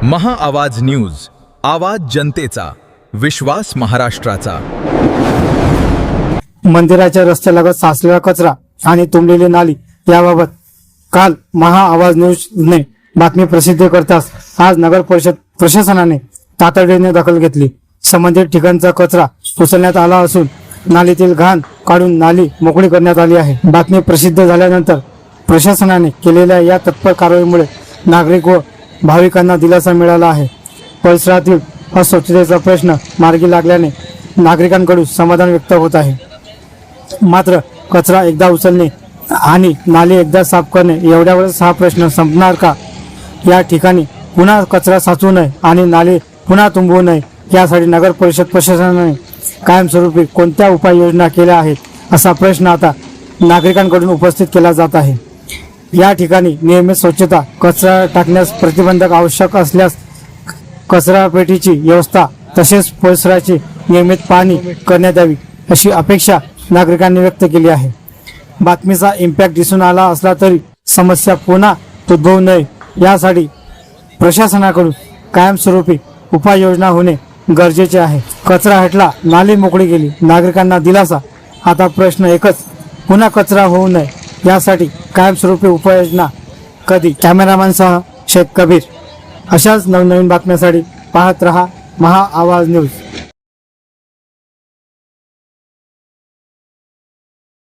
महा आवाज न्यूज, आवाज जनतेचा, विश्वास महाराष्ट्राचा। मंदिराच्या रस्त्यालगत साचलेला कचरा आणि तुंबलेली नाली याबाबत काल महा आवाज न्यूजने बातमी प्रसिद्ध करताच आज नगर परिषद प्रशासनाने तातडीने दखल घेतली। संबंधित ठिकाणचा कचरा उचलण्यात आला असून नालीतील घाण काढून नाली मोकळी करण्यात आली आहे। बातमी प्रसिद्ध झाल्यानंतर प्रशासनाने केलेल्या या तत्पर कारवाईमुळे नागरिक व भाविकांना दिलासा मिळाला आहे। परिसरातील अस्वच्छतेचा प्रश्न मार्गी लागल्याने नागरिकांकडून समाधान व्यक्त होत आहे। मात्र कचरा एकदा उचलणे आणि नाली एकदा साफ करणे एवढ्यावरच हा प्रश्न संपणार का? या ठिकाणी पुन्हा कचरा साचू नये आणि नाली पुन्हा तुंबवू नये यासाठी नगर परिषद प्रशासनाने कायमस्वरूपी कोणत्या उपाययोजना केल्या आहेत असा प्रश्न आता नागरिकांकडून उपस्थित केला जात आहे। या ठिकाणी नियमित स्वच्छता, कचरा टाकण्यास प्रतिबंधक आवश्यक असल्यास कचरा पेटीची व्यवस्था तसेच परिसराची नियमित पाहणी करण्यात यावी अशी अपेक्षा नागरिकांनी व्यक्त केली आहे। बातमीचा इम्पॅक्ट दिसून आला असला तरी समस्या पुन्हा उद्भवू नये यासाठी प्रशासनाकडून कायमस्वरूपी उपाययोजना होणे गरजेचे आहे। कचरा हटला, नाली मोकळी गेली, नागरिकांना दिलासा। आता प्रश्न एकच, पुन्हा कचरा होऊ नये यासाठी कायमस्वरूपी उपाययोजना कधी? कॅमेरामॅनसह शेख कबीर। अशाच नवनवीन बातम्यांसाठी पाहत रहा महा आवाज न्यूज।